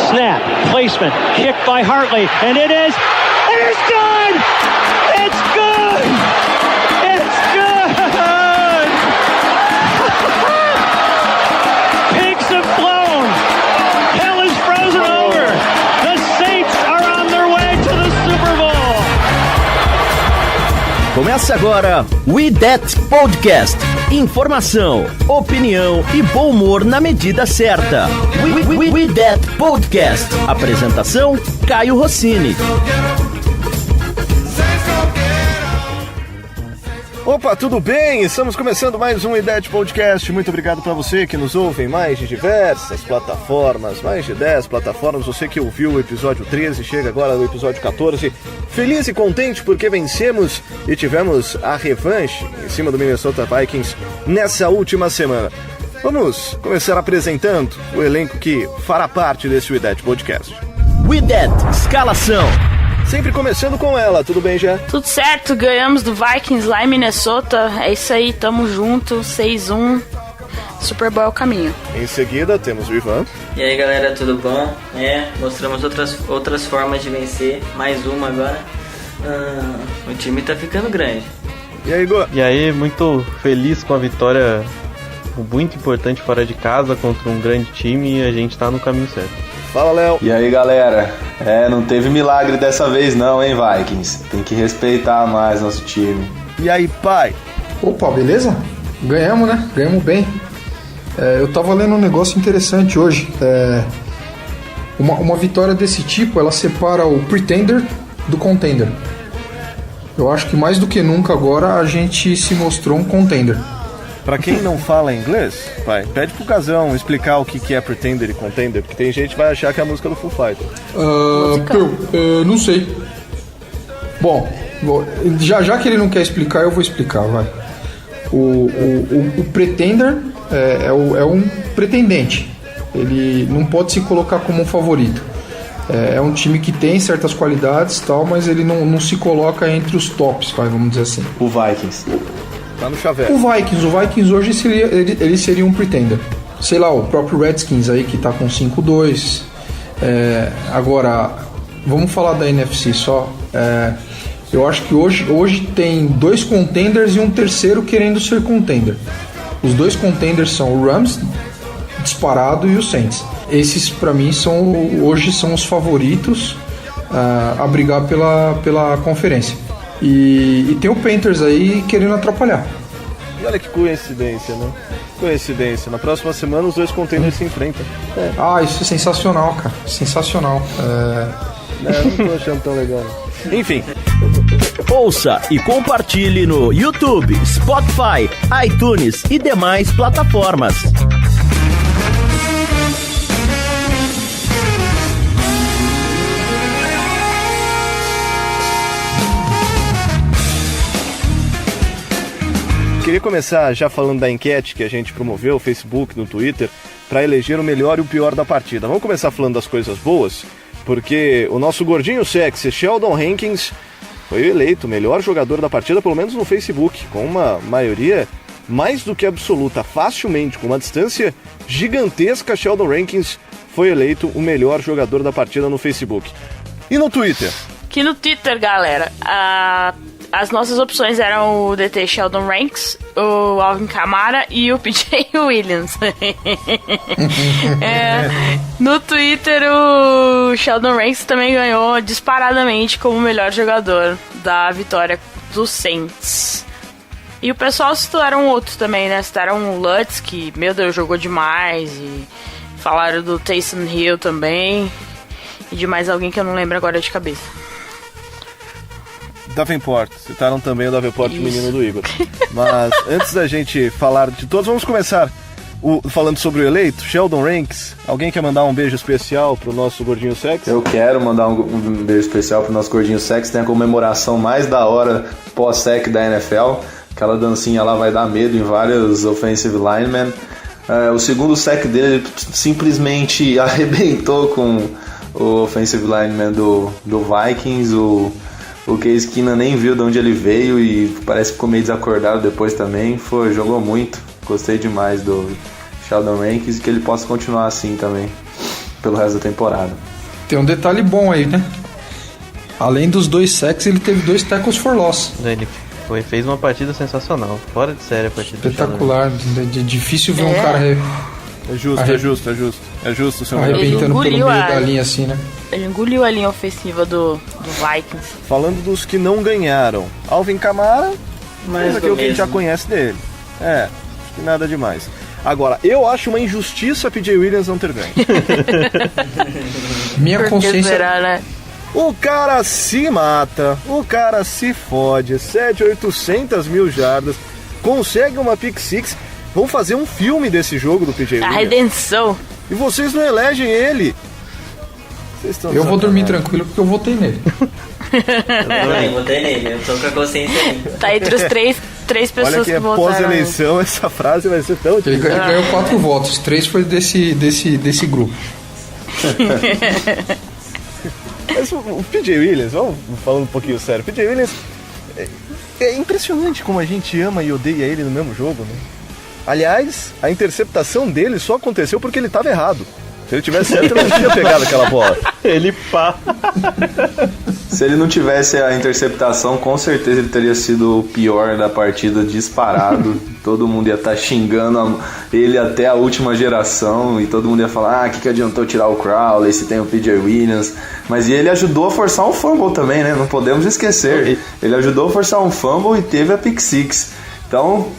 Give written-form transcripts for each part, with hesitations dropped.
Snap, placement, kick by Hartley, and it is good! It's good! It's good! Pigs have flown! Hell is frozen over! The Saints are on their way to the Super Bowl! Começa agora We That Podcast. Informação, opinião e bom humor na medida certa. We That Podcast. Apresentação, Caio Rossini. Opa, tudo bem? Estamos começando mais um We That Podcast. Muito obrigado para você que nos ouve em mais de diversas plataformas, mais de 10 plataformas. Você que ouviu o episódio 13, chega agora no episódio 14. Feliz e contente porque vencemos e tivemos a revanche em cima do Minnesota Vikings nessa última semana. Vamos começar apresentando o elenco que fará parte desse We That Podcast. We That Escalação. Sempre começando com ela, tudo bem já? Tudo certo, ganhamos do Vikings lá em Minnesota, é isso aí, tamo junto, 6-1, Super Bowl é o caminho. Em seguida temos o Ivan. E aí galera, tudo bom? Mostramos outras formas de vencer, mais uma agora. O time tá ficando grande. E aí, Igor? E aí, muito feliz com a vitória muito importante fora de casa contra um grande time e a gente tá no caminho certo. Fala, Léo. E aí, galera? Não teve milagre dessa vez não, hein, Vikings? Tem que respeitar mais nosso time. E aí, pai? Opa, beleza? Ganhamos, né? Ganhamos bem. Eu tava lendo um negócio interessante hoje. Uma vitória desse tipo, ela separa o pretender do contender. Eu acho que mais do que nunca agora a gente se mostrou um contender. Pra quem não fala inglês, pai, pede pro Casão explicar o que é pretender e contender, porque tem gente que vai achar que é a música do Foo Fighters. Não sei. Bom, já que ele não quer explicar, eu vou explicar, vai. O pretender é um pretendente. Ele não pode se colocar como um favorito. É um time que tem certas qualidades e tal, mas ele não se coloca entre os tops, vamos dizer assim. O Vikings. Tá no chaveiro. O Vikings hoje ele seria um pretender. Sei lá, o próprio Redskins aí que tá com 5-2. Agora, vamos falar da NFC só. Eu acho que hoje tem 2 contenders e um terceiro querendo ser contender. Os 2 contenders são o Rams, disparado, e o Saints. Esses, pra mim, hoje são os favoritos a brigar pela conferência. E tem o Panthers aí querendo atrapalhar. E olha que coincidência, né? Coincidência. Na próxima semana os 2 contenders se enfrentam. Isso é sensacional, cara. Sensacional. Não tô achando tão legal. Enfim. Ouça e compartilhe no YouTube, Spotify, iTunes e demais plataformas. Queria começar já falando da enquete que a gente promoveu no Facebook, no Twitter, para eleger o melhor e o pior da partida. Vamos começar falando das coisas boas, porque o nosso gordinho sexy, Sheldon Rankins, foi eleito o melhor jogador da partida, pelo menos no Facebook, com uma maioria mais do que absoluta, facilmente, com uma distância gigantesca. Sheldon Rankins foi eleito o melhor jogador da partida no Facebook. E no Twitter? Aqui no Twitter, galera, as nossas opções eram o DT Sheldon Rankins, o Alvin Kamara e o PJ Williams. No Twitter, o Sheldon Rankins também ganhou disparadamente como o melhor jogador da vitória do Saints. E o pessoal citaram outros também, né? Citaram o Lutz, que, meu Deus, jogou demais. E falaram do Taysom Hill também. E de mais alguém que eu não lembro agora de cabeça. Davenport, citaram também o Davenport, o menino do Igor. Mas antes da gente falar de todos, vamos começar falando sobre o eleito, Sheldon Rankins. Alguém quer mandar um beijo especial pro nosso gordinho sexy? Eu quero mandar um beijo especial pro nosso gordinho sexy. Tem a comemoração mais da hora pós-sec da NFL. Aquela dancinha lá vai dar medo em vários offensive linemen. O segundo sec dele, ele simplesmente arrebentou com o offensive lineman do Vikings, o Case Keenum nem viu de onde ele veio e parece que ficou meio desacordado depois também. Jogou muito, gostei demais do Sheldon Rankins e que ele possa continuar assim também pelo resto da temporada. Tem um detalhe bom aí, né? Além dos 2 sacks, ele teve 2 tackles for loss. Ele fez uma partida sensacional, fora de série a partida. Espetacular, difícil ver um cara É justo, seu arrebentando pelo meio da linha assim, né? Ele engoliu a linha ofensiva do Vikings. Falando dos que não ganharam, Alvin Kamara, mas aquilo que a gente já conhece dele. Acho que nada demais. Agora, eu acho uma injustiça PJ Williams não ter ganho. Minha consciência... Será, né? O cara se mata, o cara se fode, 800 mil jardas, consegue uma pick six. Vão fazer um filme desse jogo do PJ Williams. A redenção. E vocês não elegem ele. Eu vou dormir tranquilo porque eu votei nele. Eu também votei nele, eu tô com a consciência aí. Tá entre os três pessoas Olha que que votaram. pós-eleição essa frase vai ser tão Ele ganhou 4 votos, 3 foi desse grupo. Mas o PJ Williams, vamos falando um pouquinho sério, o PJ Williams é impressionante como a gente ama e odeia ele no mesmo jogo, né? Aliás, a interceptação dele só aconteceu porque ele estava errado. Se ele tivesse certo, ele não tinha pegado aquela bola. Ele pá. Se ele não tivesse a interceptação, com certeza ele teria sido o pior da partida, disparado. Todo mundo ia estar xingando ele até a última geração e todo mundo ia falar, que adiantou tirar o Crowley se tem o PJ Williams. Mas ele ajudou a forçar um fumble também, né? Não podemos esquecer. Ele ajudou a forçar um fumble e teve a pick six. Então,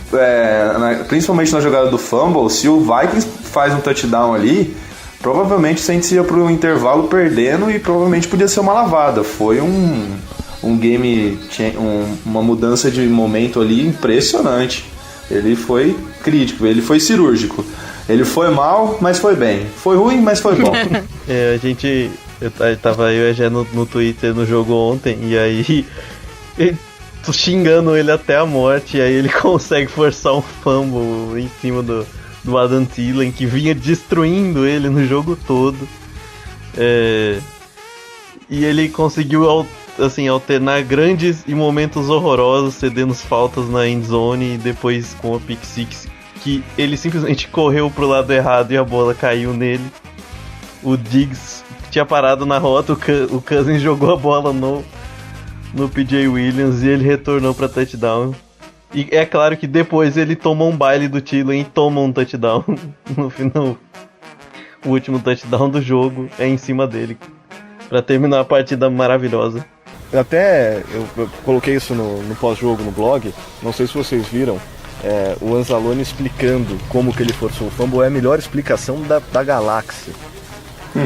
principalmente na jogada do fumble, se o Vikings faz um touchdown ali, provavelmente o Saints ia pro intervalo perdendo e provavelmente podia ser uma lavada. Foi um game, uma mudança de momento ali impressionante. Ele foi crítico, ele foi cirúrgico. Ele foi mal, mas foi bem. Foi ruim, mas foi bom. Eu tava eu e a Gé no Twitter no jogo ontem, e aí tô xingando ele até a morte, e aí ele consegue forçar um fumble em cima do Adam Thielen, que vinha destruindo ele no jogo todo. E ele conseguiu alternar grandes e momentos horrorosos, cedendo faltas na endzone e depois com a pick six, que ele simplesmente correu pro lado errado e a bola caiu nele. O Diggs tinha parado na rota, o Cousins jogou a bola no PJ Williams e ele retornou pra touchdown. E é claro que depois ele toma um baile do Thielen e toma um touchdown no final. O último touchdown do jogo é em cima dele, pra terminar a partida maravilhosa. Eu coloquei isso no pós-jogo no blog, não sei se vocês viram, o Anzalone explicando como que ele forçou o fumble, é a melhor explicação da galáxia.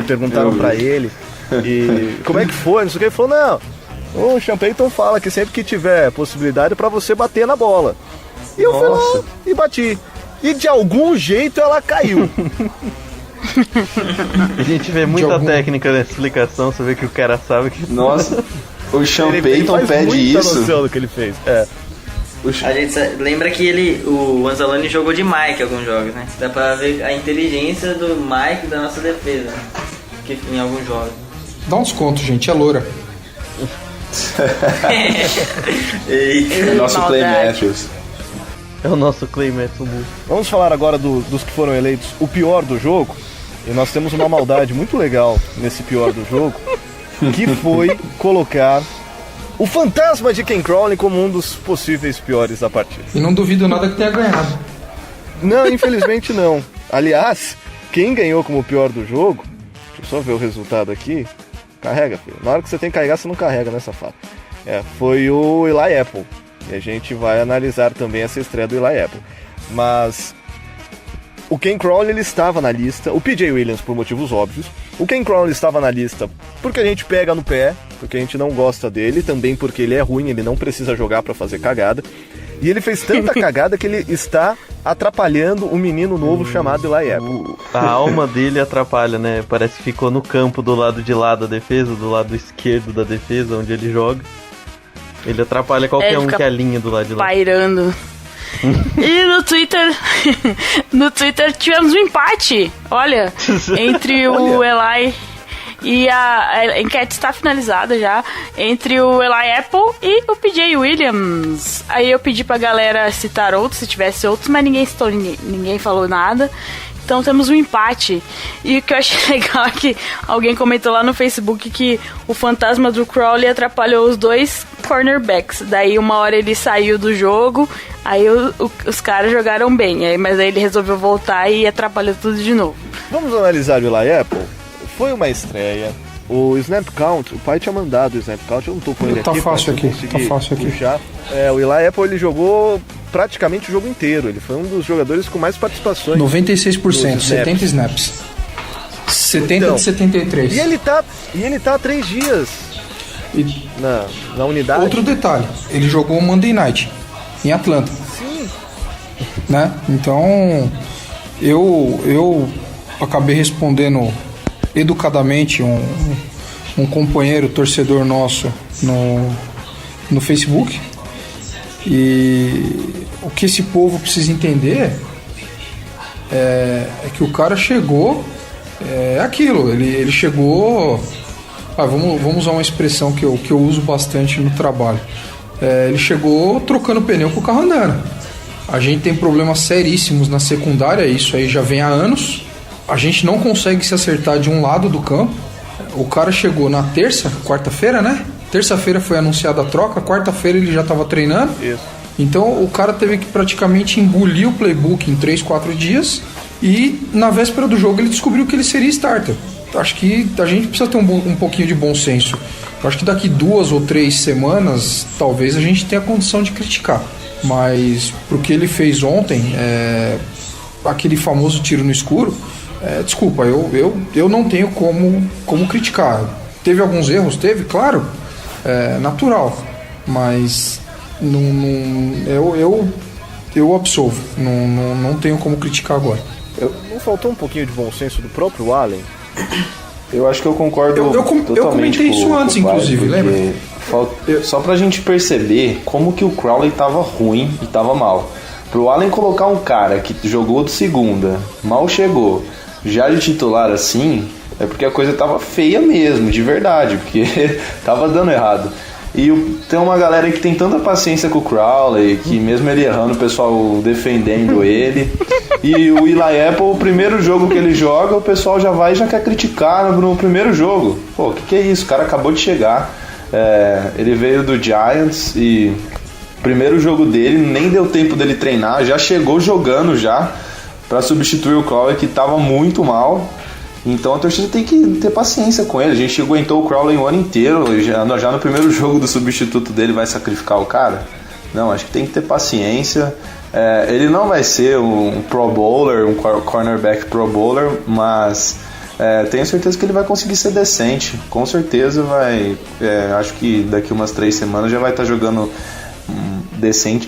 Perguntaram pra ele, e como é que foi, não sei o que, ele falou, não, o Sean Payton fala que sempre que tiver possibilidade pra você bater na bola. E eu fui lá e bati. E de algum jeito ela caiu. A gente vê muita técnica nessa explicação, você vê que o cara sabe que... Nossa, o Sean Payton pede isso. Noção do que ele fez. A gente lembra que o Anzalone jogou de Mike em alguns jogos, né? Dá pra ver a inteligência do Mike da nossa defesa, né? Que, em alguns jogos. Dá uns contos, gente, é loura. É o nosso Clay Matthews. É o nosso Clay Matthews. Vamos falar agora dos que foram eleitos o pior do jogo. E nós temos uma maldade muito legal nesse pior do jogo, que foi colocar o fantasma de Ken Crowley como um dos possíveis piores da partida. E não duvido nada que tenha ganhado. Não, infelizmente não. Aliás, quem ganhou como o pior do jogo, deixa eu só ver o resultado aqui. Carrega, filho. Na hora que você tem que carregar, você não carrega, né, safado? Foi o Eli Apple. E a gente vai analisar também essa estreia do Eli Apple. Mas o Ken Crowley, ele estava na lista. O PJ Williams, por motivos óbvios. O Ken Crowley estava na lista porque a gente pega no pé, porque a gente não gosta dele, também porque ele é ruim, ele não precisa jogar para fazer cagada. E ele fez tanta cagada que ele está atrapalhando um menino novo chamado Eli Apple. A alma dele atrapalha, né? Parece que ficou no campo do lado de lá da defesa, do lado esquerdo da defesa, onde ele joga. Ele atrapalha qualquer um que alinha do lado de lá. Pairando. E no Twitter tivemos um empate, olha, entre o Eli E a enquete está finalizada já entre o Eli Apple e o PJ Williams. Aí eu pedi pra galera citar outros, se tivesse outros, mas ninguém citou, ninguém falou nada. Então temos um empate. E o que eu achei legal é que alguém comentou lá no Facebook que o fantasma do Crowley atrapalhou os dois cornerbacks. Daí uma hora ele saiu do jogo, aí os caras jogaram bem. Mas aí ele resolveu voltar e atrapalhou tudo de novo. Vamos analisar o Eli Apple. Foi uma estreia. O snap count, o pai tinha mandado o snap count, eu não tô com ele tá aqui. Fácil aqui, tá fácil aqui. Puxar. O Eli Apple, ele jogou praticamente o jogo inteiro. Ele foi um dos jogadores com mais participações. 96%, 70 snaps. 70 de 73. E ele tá há 3 dias na unidade. Outro detalhe, ele jogou Monday Night em Atlanta. Sim. Né? Então, eu acabei respondendo educadamente um companheiro torcedor nosso no Facebook. E o que esse povo precisa entender é que o cara chegou, aquilo, ele chegou, vamos usar uma expressão que eu uso bastante no trabalho, ele chegou trocando pneu com o carro andando. A gente tem problemas seríssimos na secundária, isso aí já vem há anos. A gente não consegue se acertar de um lado do campo. O cara chegou na quarta-feira, né? Terça-feira foi anunciada a troca, quarta-feira ele já estava treinando. Isso. Então o cara teve que praticamente engolir o playbook em 3-4 dias e na véspera do jogo ele descobriu que ele seria starter. Acho que a gente precisa ter um pouquinho de bom senso. Acho que daqui 2 ou 3 semanas talvez a gente tenha condição de criticar. Mas pro que ele fez ontem, aquele famoso tiro no escuro, desculpa, eu não tenho como criticar. Teve alguns erros? Teve, claro, natural, mas eu absolvo, não tenho como criticar agora. Não faltou um pouquinho de bom senso do próprio Allen? Eu acho que eu concordo totalmente. Eu comentei isso antes, inclusive, lembra? Só pra gente perceber como que o Crowley tava ruim e tava mal. Pro Allen colocar um cara que jogou de segunda, mal chegou, já de titular assim, é porque a coisa tava feia mesmo, de verdade, porque tava dando errado. E tem uma galera que tem tanta paciência com o Crowley, que mesmo ele errando, o pessoal defendendo ele. E o Eli Apple, o primeiro jogo que ele joga, o pessoal já vai e já quer criticar no primeiro jogo. Pô, que é isso? O cara acabou de chegar. Ele veio do Giants e o primeiro jogo dele, nem deu tempo dele treinar, já chegou jogando já pra substituir o Crowley, que tava muito mal. Então a torcida tem que ter paciência com ele. A gente aguentou o Crowley o ano inteiro, já no primeiro jogo do substituto dele vai sacrificar o cara? Não, acho que tem que ter paciência. Ele não vai ser um Pro Bowler, um cornerback Pro Bowler, mas tenho certeza que ele vai conseguir ser decente. Com certeza vai. Acho que daqui umas 3 semanas já vai estar jogando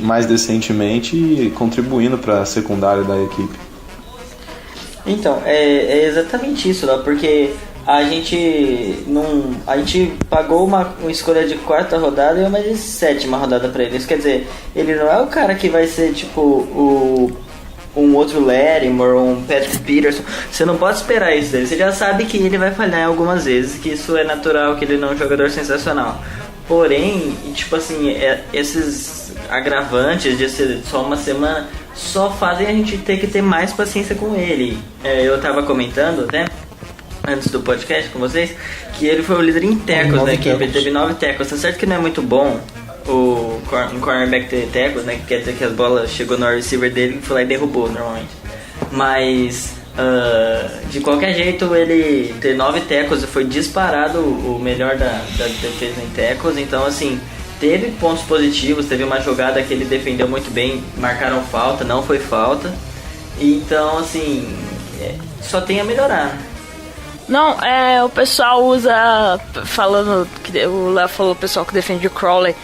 mais decentemente e contribuindo para a secundária da equipe. Então, é exatamente isso, né? Porque a gente pagou uma escolha de 4ª rodada e uma de 7ª rodada pra ele. Isso quer dizer, ele não é o cara que vai ser tipo um outro Lattimore, um Patrick Peterson. Você não pode esperar isso dele. Você já sabe que ele vai falhar algumas vezes, que isso é natural, que ele não é um jogador sensacional. Porém, tipo assim, esses agravantes de ser só uma semana só fazem a gente ter que ter mais paciência com ele. Eu tava comentando até antes do podcast com vocês que ele foi o líder em tackles da equipe. Ele teve 9 tackles. Tá certo que não é muito bom um cornerback ter tackles, né? Que quer dizer que as bolas chegou no receiver dele e foi lá e derrubou normalmente. Mas de qualquer jeito, ele ter 9 tackles foi disparado o melhor da defesa em tackles. Então assim, teve pontos positivos, teve uma jogada que ele defendeu muito bem, marcaram falta, não foi falta. Então, assim, só tem a melhorar. Não, o pessoal usa, falando, que o Léo falou, o pessoal que defende o Crowley.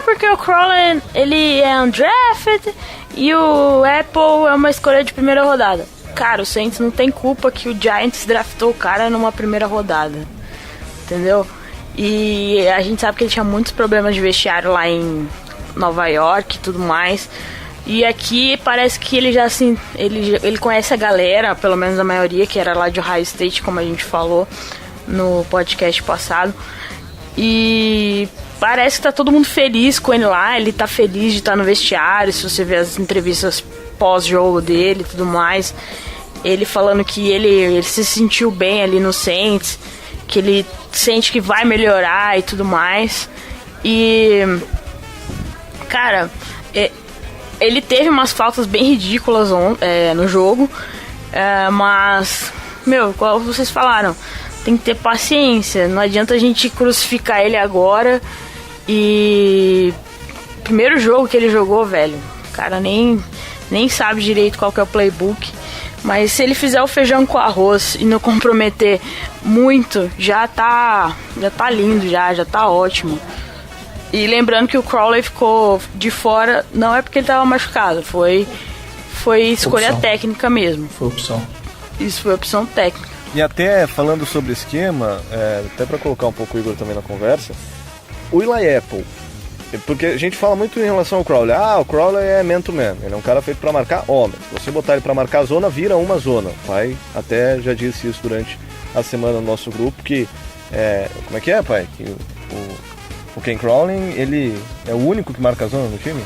Porque o Crowley, ele é undrafted e o Apple é uma escolha de primeira rodada. Cara, o Saints não tem culpa que o Giants draftou o cara numa primeira rodada. Entendeu? E a gente sabe que ele tinha muitos problemas de vestiário lá em Nova York e tudo mais. E aqui parece que ele já assim, ele conhece a galera, pelo menos a maioria, que era lá de Ohio State, como a gente falou no podcast passado. E parece que tá todo mundo feliz com ele lá. Ele tá feliz de estar no vestiário. Se você ver as entrevistas pós-jogo dele e tudo mais, ele falando que ele se sentiu bem ali no Saints, que ele sente que vai melhorar e tudo mais. E, cara, ele teve umas faltas bem ridículas no jogo, mas, como vocês falaram, tem que ter paciência, não adianta a gente crucificar ele agora. E primeiro jogo que ele jogou, velho, o cara nem sabe direito qual que é o playbook. Mas se ele fizer o feijão com arroz e não comprometer muito, já tá lindo, já tá ótimo. E lembrando que o Crowley ficou de fora, não é porque ele tava machucado, foi escolha técnica mesmo. Foi opção. Isso foi opção técnica. E até falando sobre esquema, até para colocar um pouco o Igor também na conversa, o Eli Apple, porque a gente fala muito em relação ao Crowley. O Crowley é man-to-man, ele é um cara feito para marcar homem. Se você botar ele para marcar a zona, vira uma zona. O pai até já disse isso durante a semana no nosso grupo, que como é que é, pai? Que o Ken Crowley, ele é o único que marca a zona no time?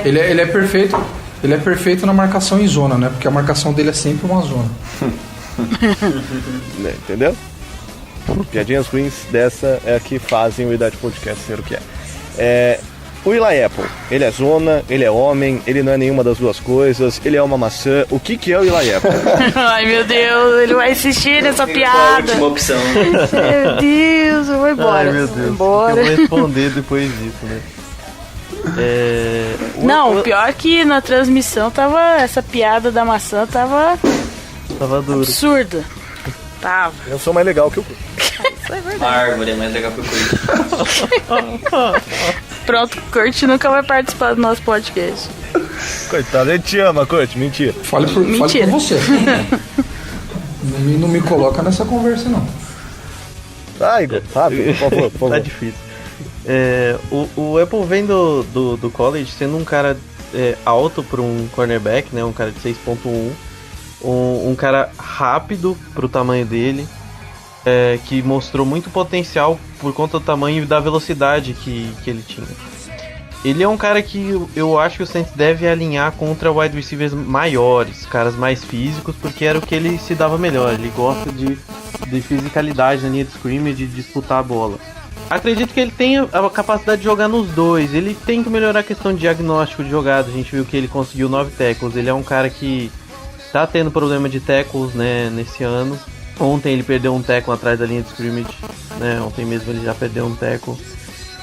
Ele é perfeito. Ele é perfeito na marcação em zona, né? Porque a marcação dele é sempre uma zona. Entendeu? Piadinhas ruins dessa é que fazem o Idade Podcast ser o que é. O Eli Apple, ele é zona, ele é homem, ele não é nenhuma das duas coisas, ele é uma maçã. O que é o Eli Apple? Ai, meu Deus, ele vai insistir nessa piada. Última opção. Meu Deus, eu vou embora. Ai, meu Deus, embora. eu vou responder depois disso, né? Não, o pior é que na transmissão essa piada da maçã tava duro. Absurda. Tava. Eu sou mais legal que o Kurt. Isso é verdade. A árvore é mais legal que o Kurt. Pronto, o Kurt nunca vai participar do nosso podcast. Coitado, ele te ama, Kurt, mentira. Fale por você. Não me coloca nessa conversa, não. Igor, rápido, por favor. Tá difícil. O Apple vem do college sendo um cara alto para um cornerback, né? Um cara de 6.1. Um cara rápido pro tamanho dele, que mostrou muito potencial por conta do tamanho e da velocidade que ele tinha. Ele é um cara que eu acho que o Saints deve alinhar contra wide receivers maiores, caras mais físicos, porque era o que ele se dava melhor. Ele gosta de fisicalidade na linha de scrimmage, de disputar a bola. Acredito que ele tenha a capacidade de jogar nos dois. Ele tem que melhorar a questão de diagnóstico de jogada. A gente viu que ele conseguiu 9 tackles. Ele é um cara que tá tendo problema de tackles, né, nesse ano. Ontem ele perdeu um tackle atrás da linha de scrimmage, né? Ontem mesmo ele já perdeu um tackle.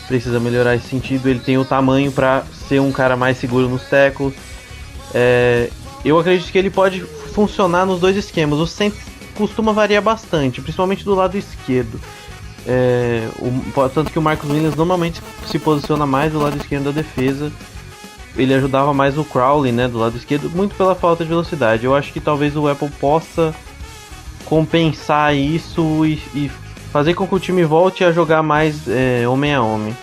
Precisa melhorar esse sentido. Ele tem o tamanho para ser um cara mais seguro nos tackles. Eu acredito que ele pode funcionar nos dois esquemas. O Saints costuma variar bastante, principalmente do lado esquerdo. Tanto que o Marcus Williams normalmente se posiciona mais do lado esquerdo da defesa. Ele ajudava mais o Crowley, né, do lado esquerdo, muito pela falta de velocidade. Eu acho que talvez o Apple possa compensar isso e fazer com que o time volte a jogar mais homem a homem.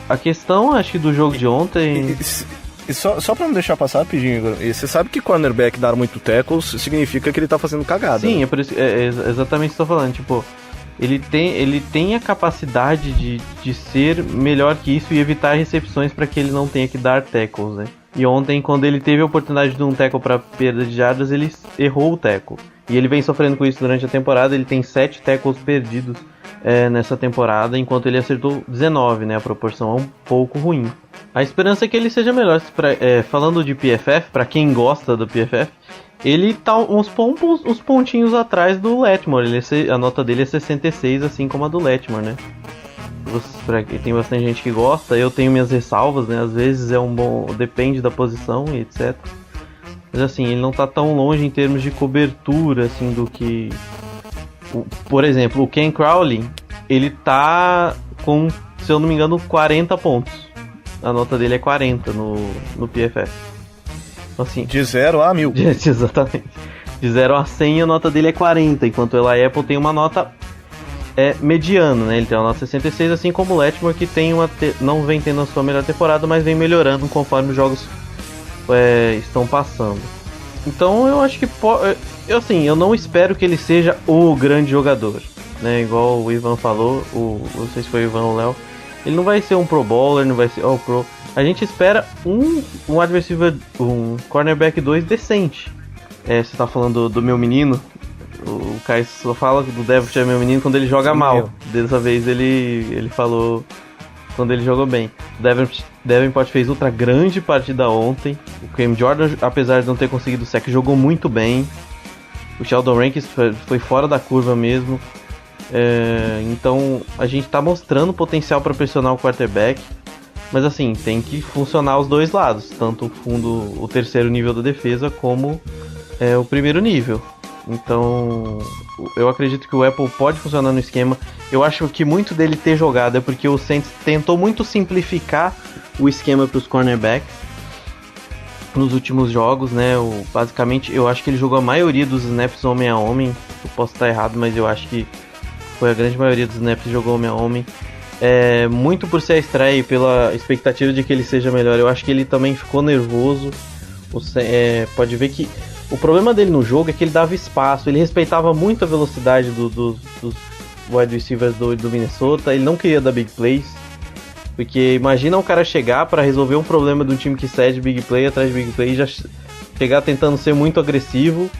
A questão, acho que do jogo de ontem... E só pra não deixar passar rapidinho, Igor, você sabe que cornerback dar muito tackles significa que ele tá fazendo cagada. Sim, né? é por isso, exatamente isso que eu tô falando, tipo... Ele tem a capacidade de ser melhor que isso e evitar recepções para que ele não tenha que dar tackles, né? E ontem, quando ele teve a oportunidade de um tackle para perda de jardas, ele errou o tackle. E ele vem sofrendo com isso durante a temporada. Ele tem 7 tackles perdidos nessa temporada, enquanto ele acertou 19, né? A proporção é um pouco ruim. A esperança é que ele seja melhor. Falando de PFF, para quem gosta do PFF, ele tá uns pontinhos atrás do Letmore. A nota dele é 66, assim como a do Letmore, né? Tem bastante gente que gosta. Eu tenho minhas ressalvas, né? Às vezes depende da posição e etc. Mas assim, ele não tá tão longe em termos de cobertura, assim, do que... Por exemplo, o Ken Crowley, ele tá com, se eu não me engano, 40 pontos. A nota dele é 40 no PFF. Assim, de 0 a 1000. Exatamente. De 0 a 100 a nota dele é 40, enquanto o Eli Apple tem uma nota mediana, né? Ele tem uma nota 66, assim como o Letmore, que não vem tendo a sua melhor temporada, mas vem melhorando conforme os jogos estão passando. Então eu acho que eu não espero que ele seja o grande jogador, né? Igual o Ivan falou, não sei se foi o Ivan ou o Léo. Ele não vai ser um Pro Bowler, não vai ser All Pro. A gente espera um adversário, um cornerback 2 decente. Você tá falando do meu menino. O Caio só fala do Davenport é meu menino quando ele joga mal. Dessa vez ele falou quando ele jogou bem. O Davenport fez outra grande partida ontem. O Cam Jordan, apesar de não ter conseguido o sack, jogou muito bem. O Sheldon Rankins foi fora da curva mesmo. Então a gente tá mostrando potencial para pressionar o quarterback. Mas assim, tem que funcionar os dois lados. Tanto o terceiro nível da defesa como o primeiro nível. Então, eu acredito que o Apple pode funcionar no esquema. Eu acho que muito dele ter jogado é porque o Saints tentou muito simplificar o esquema para os cornerbacks nos últimos jogos, né? Basicamente, eu acho que ele jogou a maioria dos snaps homem a homem. Eu posso estar errado, mas eu acho que foi a grande maioria dos snaps que jogou homem a homem. Muito por ser a estreia e pela expectativa de que ele seja melhor. Eu acho que ele também ficou nervoso. Pode ver que o problema dele no jogo é que ele dava espaço, ele respeitava muito a velocidade dos wide receivers do Minnesota, ele não queria dar big plays, porque imagina o cara chegar para resolver um problema de um time que cede big play atrás de big play e já chegar tentando ser muito agressivo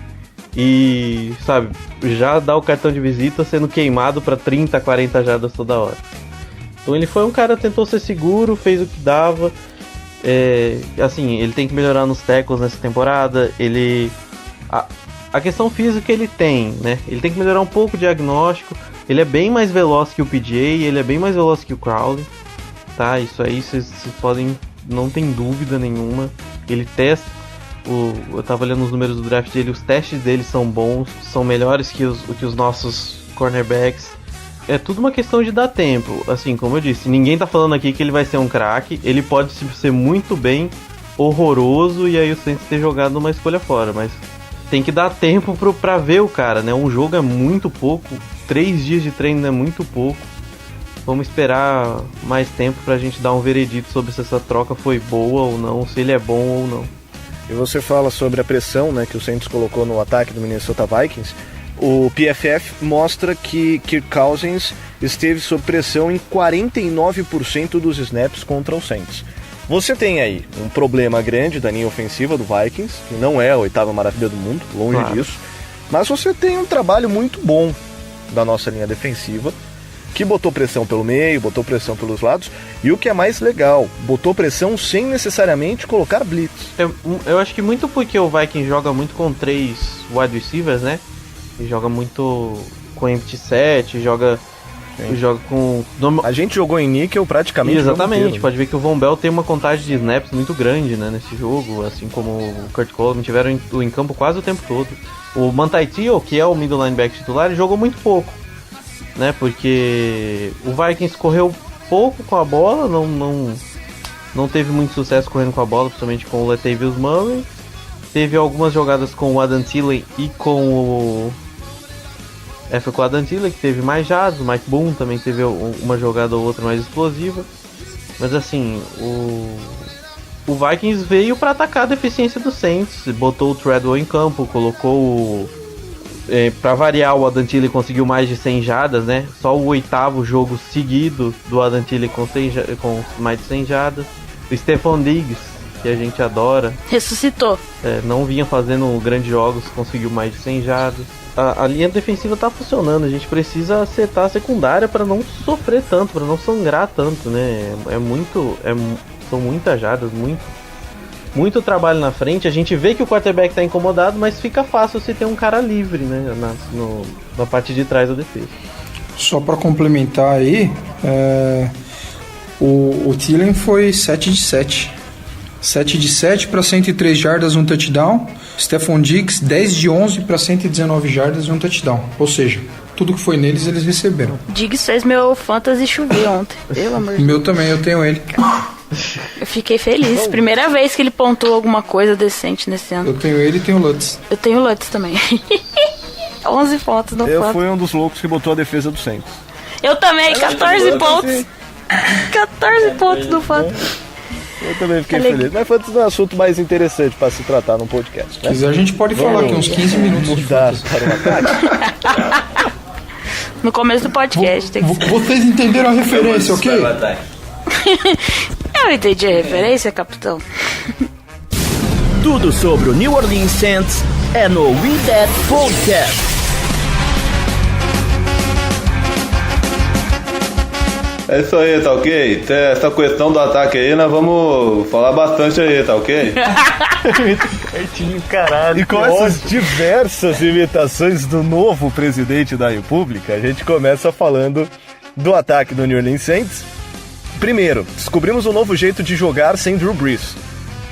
e, sabe, já dar o cartão de visita sendo queimado para 30, 40 jardas toda hora. Então ele foi um cara que tentou ser seguro, fez o que dava. Assim, ele tem que melhorar nos tackles nessa temporada. A questão física ele tem, né? Ele tem que melhorar um pouco o diagnóstico. Ele é bem mais veloz que o PJ, ele é bem mais veloz que o Crowley, tá? Isso aí vocês podem, não tem dúvida nenhuma. Ele testa, eu tava olhando os números do draft dele, os testes dele são bons, são melhores que os nossos cornerbacks. É tudo uma questão de dar tempo. Assim, como eu disse, ninguém tá falando aqui que ele vai ser um craque. Ele pode ser muito bem horroroso e aí o Saints ter jogado uma escolha fora. Mas tem que dar tempo pra ver o cara, né? Um jogo é muito pouco. 3 dias de treino é muito pouco. Vamos esperar mais tempo pra gente dar um veredito sobre se essa troca foi boa ou não, se ele é bom ou não. E você fala sobre a pressão, né, que o Saints colocou no ataque do Minnesota Vikings. O PFF mostra que Kirk Cousins esteve sob pressão em 49% dos snaps contra o Saints. Você tem aí um problema grande da linha ofensiva do Vikings, que não é a 8ª maravilha do mundo, longe disso. Mas você tem um trabalho muito bom da nossa linha defensiva, que botou pressão pelo meio, botou pressão pelos lados, e o que é mais legal, botou pressão sem necessariamente colocar blitz. Eu acho que muito porque o Vikings joga muito com 3 wide receivers, né? Ele joga muito com empty set, joga com... A gente jogou em níquel praticamente. Exatamente, pode ver que o Von Bell tem uma contagem de snaps muito grande, né, nesse jogo, assim como o Kurt Coleman tiveram em campo quase o tempo todo. O Manti Te'o, que é o middle linebacker titular, ele jogou muito pouco, né, porque o Vikings correu pouco com a bola, não teve muito sucesso correndo com a bola, principalmente com o Latavius Murray. Teve algumas jogadas com o Adam Thielen e com o... foi com o Adam Thielen que teve mais jardas, o Mike Boone também teve uma jogada ou outra mais explosiva. Mas assim, o Vikings veio para atacar a deficiência do Saints, botou o Treadwell em campo, colocou para variar, o Adam Thielen conseguiu mais de 100 jardas, né? Só o 8º jogo seguido do Adam Thielen com mais de 100 jardas. O Stephon Diggs, que a gente adora, ressuscitou. Não vinha fazendo grandes jogos, conseguiu mais de 100 jardas. A linha defensiva tá funcionando, a gente precisa acertar a secundária para não sofrer tanto, para não sangrar tanto, né? São muitas jardas, muito trabalho na frente. A gente vê que o quarterback tá incomodado, mas fica fácil se ter um cara livre, né, na parte de trás da defesa. Só para complementar aí, o Thielen foi 7 de 7. 7 de 7 para 103 jardas, um touchdown. Stephon Diggs, 10 de 11 para 119 jardas e um touchdown. Ou seja, tudo que foi neles, eles receberam. Diggs fez meu fantasy chover ontem. Pelo amor de Deus. Meu também, eu tenho ele. Eu fiquei feliz. Primeira vez que ele pontuou alguma coisa decente nesse ano. Eu tenho ele e tenho o Lutz. Eu tenho o Lutz também. 11 pontos no Eu fantasy. fui um dos loucos que botou a defesa do Saints. Eu também, 14 pontos. 14 pontos no fantasy. Eu também fiquei feliz. Mas foi um assunto mais interessante para se tratar num podcast. Se quiser, a gente pode falar aqui uns 15 minutos. Mudar para o ataque. No começo do podcast. Tem que ser. Vocês entenderam a referência, ok? Eu entendi a referência, capitão. Tudo sobre o New Orleans Saints é no We That Podcast. É isso aí, tá ok? Essa questão do ataque aí, nós vamos falar bastante aí, tá ok? Certinho, caralho. E com essas diversas imitações do novo presidente da República, a gente começa falando do ataque do New Orleans Saints. Primeiro, descobrimos um novo jeito de jogar sem Drew Brees.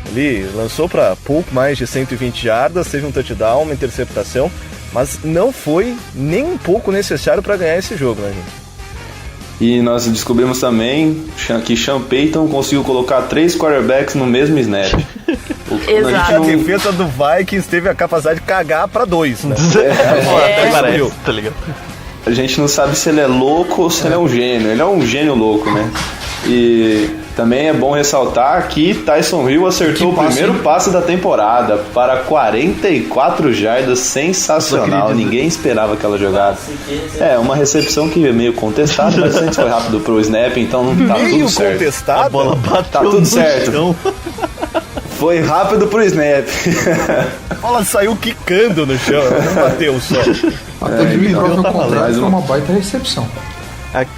Ele lançou para pouco mais de 120 jardas, teve um touchdown, uma interceptação, mas não foi nem um pouco necessário para ganhar esse jogo, né, gente? E nós descobrimos também que Sean Payton conseguiu colocar 3 quarterbacks no mesmo snap. Exato. A defesa do Vikings teve a capacidade de cagar para 2, né? Parece, tá ligado? A gente não sabe se ele é louco ou se ele é um gênio. Ele é um gênio louco, né? E também é bom ressaltar que Tyson Hill acertou o primeiro passe da temporada para 44 jardas, sensacional. Ninguém esperava aquela jogada. É, uma recepção que é meio contestada, mas a gente foi rápido pro snap, então tá tudo certo. Contestada? A bola bateu Tá tudo no certo. chão. Foi rápido pro snap. A bola saiu quicando no chão, não bateu só. Até que me prova o mais contrário, foi uma- uma baita recepção.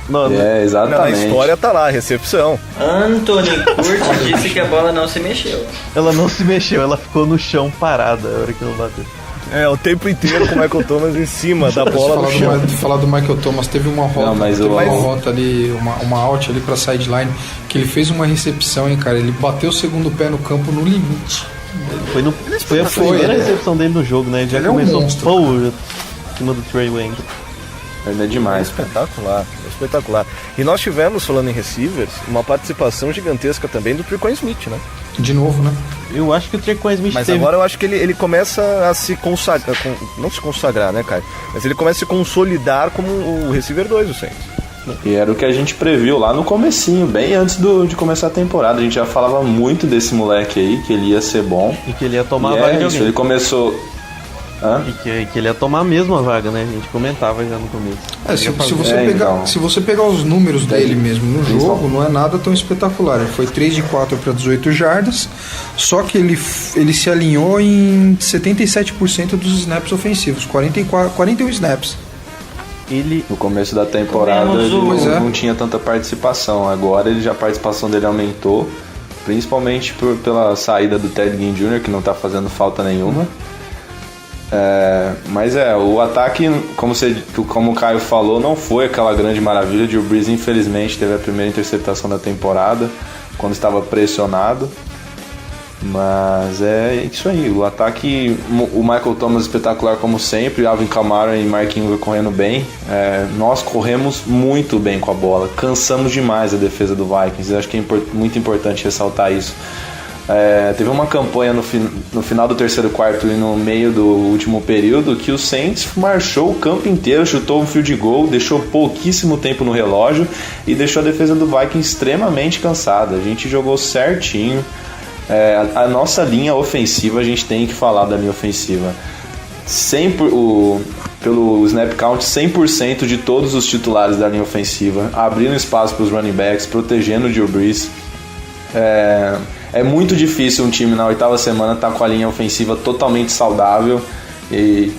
Não, É, Na exatamente. história tá lá, a recepção. Anthony Curtis disse que a bola não se mexeu. ela não se mexeu, ela ficou no chão parada a hora que ela bateu. É, o tempo inteiro com o Michael Thomas em cima da bola no chão. Falar do Michael Thomas, teve uma rota, Não, mas teve o- uma rota ali, uma out ali pra sideline, que ele fez uma recepção, hein, cara. Ele bateu o segundo pé no campo no limite. Foi a primeira né? recepção dele no jogo, né? Ele já Ele é um começou monstro, pô, em cima do Trey Wayne. Ele é demais, cara. Espetacular, espetacular. E nós tivemos, falando em receivers, uma participação gigantesca também do Tre'Quan Smith, né? De novo, né? Eu acho que o Tre'Quan Smith Mas teve... agora eu acho que ele começa a se consagrar, não se consagrar, né, Caio? Mas ele começa a se consolidar como o receiver 2 do Saints. E era o que a gente previu lá no comecinho, bem antes de começar a temporada. A gente já falava muito desse moleque aí, que ele ia ser bom. E que ele ia tomar E a vaga é de isso, alguém. ele começou... Hã? E que ele ia tomar a mesma vaga, né? A gente comentava já no começo. Se você pegar os números dele mesmo no jogo, não é nada tão espetacular. Ele foi 3 de 4 para 18 jardas, só que ele se alinhou em 77% dos snaps ofensivos, 41 snaps. No começo da temporada Comemos ele Pois é. não tinha tanta participação. Agora a participação dele aumentou, principalmente pela saída do Ted Ginn Jr., que não tá fazendo falta nenhuma. Mas o ataque, como o Caio falou, não foi aquela grande maravilha. O Drew Brees infelizmente teve a primeira interceptação da temporada quando estava pressionado. Mas é isso aí, o ataque, o Michael Thomas espetacular como sempre, Alvin Kamara e Mark Ingram correndo bem. Nós corremos muito bem com a bola, cansamos demais a defesa do Vikings. Eu acho que é muito importante ressaltar isso. Teve uma campanha no final do terceiro quarto e no meio do último período que o Saints marchou o campo inteiro, chutou um field goal, deixou pouquíssimo tempo no relógio e deixou a defesa do Vikings extremamente cansada. A gente jogou certinho. A nossa linha ofensiva, a gente tem que falar da linha ofensiva. Pelo snap count, 100% de todos os titulares da linha ofensiva, abrindo espaço para os running backs, protegendo o Drew Brees. É muito difícil um time na 8ª semana estar com a linha ofensiva totalmente saudável e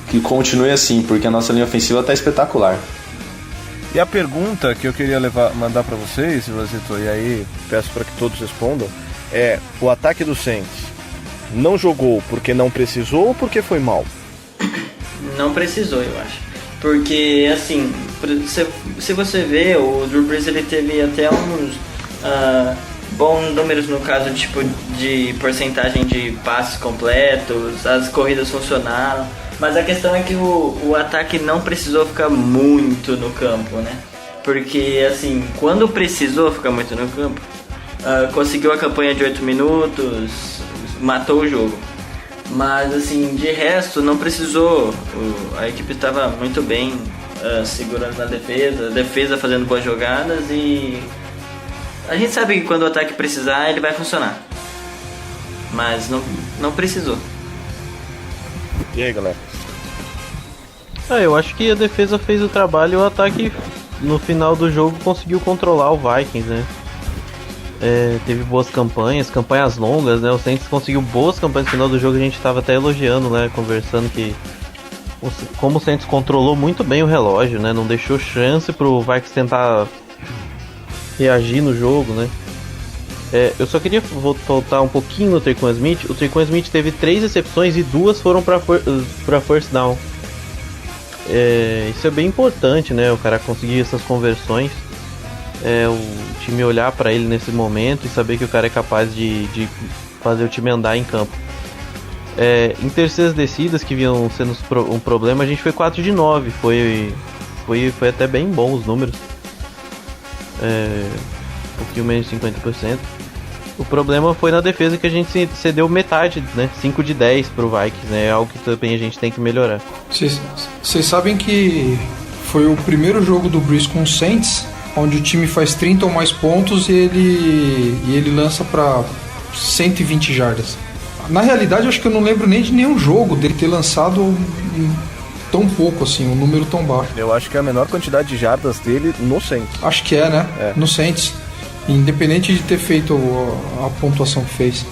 que continue assim, porque a nossa linha ofensiva está espetacular. E a pergunta que eu queria mandar para vocês, Vazito, e aí peço para que todos respondam, é: o ataque do Saints não jogou porque não precisou ou porque foi mal? Não precisou, eu acho. Porque, assim, se você vê, o Drew Brees ele teve até uns bons números no caso tipo de porcentagem de passes completos, as corridas funcionaram. Mas a questão é que o ataque não precisou ficar muito no campo, né? Porque, assim, quando precisou ficar muito no campo, conseguiu a campanha de 8 minutos, matou o jogo. Mas, assim, de resto, não precisou. A equipe estava muito bem segurando na defesa, a defesa fazendo boas jogadas e A gente sabe que quando o ataque precisar, ele vai funcionar. Mas não precisou. E aí, galera? Eu acho que a defesa fez o trabalho e o ataque no final do jogo conseguiu controlar o Vikings, né? Teve boas campanhas longas, né? O Saints conseguiu boas campanhas no final do jogo, a gente tava até elogiando, né? Conversando que como o Saints controlou muito bem o relógio, né? Não deixou chance pro Vikings tentar reagir no jogo, né? Eu só queria voltar um pouquinho no Tre'Quan Smith. O Tre'Quan Smith teve 3 recepções e 2 foram pra first down. Isso é bem importante, né? O cara conseguir essas conversões. O time olhar pra ele nesse momento e saber que o cara é capaz de fazer o time andar em campo. Em terceiras descidas que vinham sendo um problema, a gente foi 4 de 9. Foi até bem bom os números. Um pouquinho menos de 50%. O problema foi na defesa que a gente cedeu metade, né? 5 de 10 pro Vikings, né? É algo que também a gente tem que melhorar. Vocês sabem que foi o primeiro jogo do Brees com o Saints, onde o time faz 30 ou mais pontos e ele lança para 120 jardas. Na realidade, eu acho que eu não lembro nem de nenhum jogo dele ter lançado tão pouco, assim, um número tão baixo. Eu acho que é a menor quantidade de jardas dele no Saints. Acho que né? No Saints. Independente de ter feito a pontuação que fez.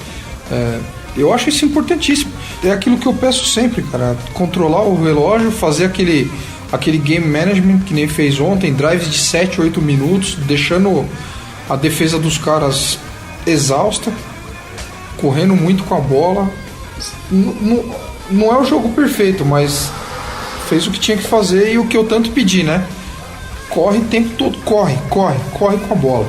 Eu acho isso importantíssimo. É aquilo que eu peço sempre, cara. Controlar o relógio, fazer aquele game management que nem fez ontem, drives de 7, 8 minutos, deixando a defesa dos caras exausta, correndo muito com a bola. Não é o jogo perfeito, mas fez o que tinha que fazer e o que eu tanto pedi, né? Corre o tempo todo, corre com a bola.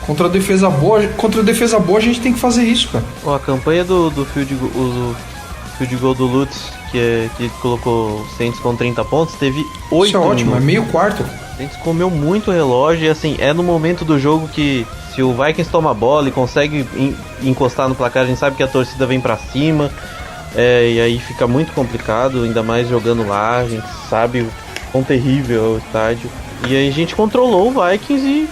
Contra a defesa boa a gente tem que fazer isso, cara. A campanha do field goal do Lutz, que colocou o Saints com 30 pontos, teve 8 Isso é ótimo, minutos. é meio quarto. O Saints comeu muito relógio e assim, no momento do jogo que se o Vikings toma a bola e consegue encostar no placar, a gente sabe que a torcida vem pra cima, e aí fica muito complicado, ainda mais jogando lá, a gente sabe o quão terrível é o estádio. E aí a gente controlou o Vikings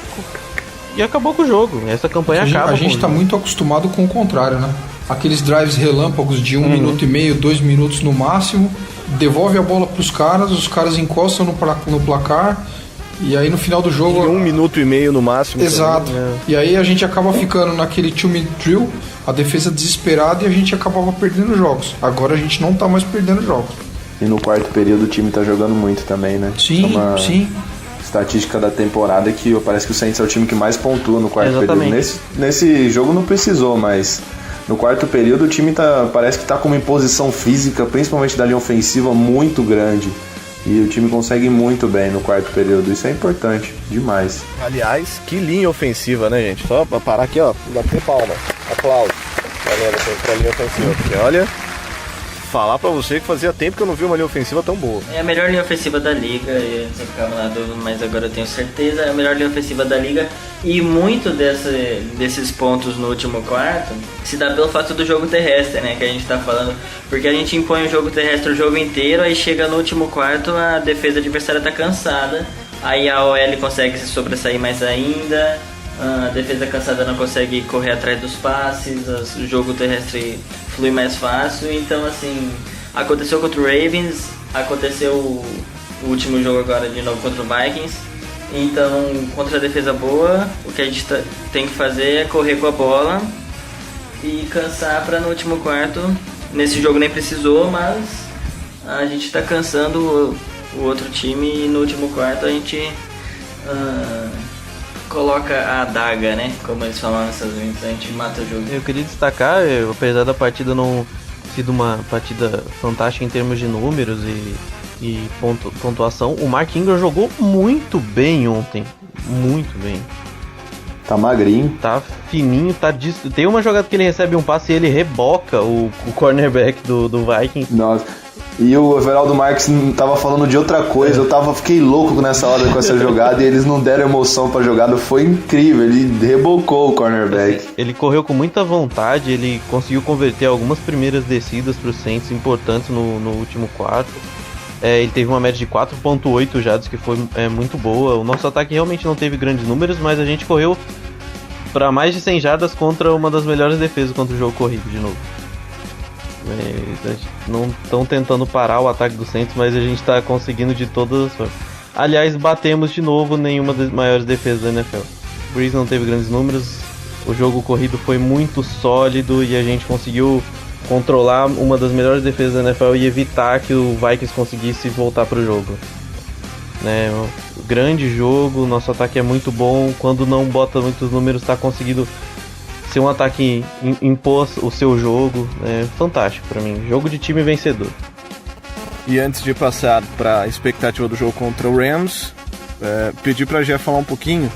e acabou com o jogo. Essa campanha acaba. A gente tá muito acostumado com o contrário, né? Aqueles drives relâmpagos de 1 minuto e meio, 2 minutos no máximo, devolve a bola pros caras, os caras encostam no placar, e aí no final do jogo... Em 1 minuto e meio no máximo. Exato. E aí a gente acaba ficando naquele 2-minute drill, a defesa desesperada, e a gente acabava perdendo jogos. Agora a gente não tá mais perdendo jogos. E no quarto período o time tá jogando muito também, né? Sim. Estatística da temporada que parece que o Saints é o time que mais pontua no quarto Exatamente. período. Nesse jogo não precisou, mas no quarto período o time parece que está com uma imposição física, principalmente da linha ofensiva, muito grande. E o time consegue muito bem no quarto período. Isso é importante, demais. Aliás, que linha ofensiva, né, gente? Só pra parar aqui, ó, bater palma. Aplausos pra linha ofensiva. Porque olha, falar pra você que fazia tempo que eu não vi uma linha ofensiva tão boa. É a melhor linha ofensiva da liga, eu ficava na dúvida, mas agora eu tenho certeza, é a melhor linha ofensiva da liga. E muito desses pontos no último quarto se dá pelo fato do jogo terrestre, né, que a gente tá falando. Porque a gente impõe o jogo terrestre o jogo inteiro, aí chega no último quarto, a defesa adversária tá cansada, aí a OL consegue se sobressair mais ainda, a defesa cansada não consegue correr atrás dos passes, o jogo terrestre flui mais fácil. Então, assim, aconteceu contra o Ravens, aconteceu o último jogo agora de novo contra o Vikings. Então, contra a defesa boa, o que a gente tem que fazer é correr com a bola e cansar para no último quarto. Nesse jogo nem precisou, mas a gente tá cansando o outro time e no último quarto a gente coloca a adaga, né? Como eles falam nessas vezes, a gente mata o jogo. Eu queria destacar, apesar da partida não ter sido uma partida fantástica em termos de números e pontuação, o Mark Ingram jogou muito bem ontem. Muito bem. Tá magrinho. Tá fininho, tem uma jogada que ele recebe um passe e ele reboca o cornerback do Vikings. Nossa. E o Everaldo Marques tava falando de outra coisa, fiquei louco nessa hora com essa jogada e eles não deram emoção pra jogada, foi incrível, ele rebocou o cornerback. Assim, ele correu com muita vontade, ele conseguiu converter algumas primeiras descidas pro Saints importantes no último quarto. Ele teve uma média de 4.8 jardas, que foi muito boa. O nosso ataque realmente não teve grandes números, mas a gente correu para mais de 100 jardas contra uma das melhores defesas contra o jogo corrido de novo. Não estão tentando parar o ataque do Saints, mas a gente está conseguindo de todas as formas. Aliás, batemos de novo nenhuma das maiores defesas da NFL. O Breeze não teve grandes números, o jogo corrido foi muito sólido e a gente conseguiu controlar uma das melhores defesas da NFL e evitar que o Vikings conseguisse voltar para o jogo. Né, grande jogo, nosso ataque é muito bom, quando não bota muitos números está conseguindo ser um ataque impor o seu jogo, é fantástico para mim, jogo de time vencedor. E antes de passar para a expectativa do jogo contra o Rams, pedi para a Gé falar um pouquinho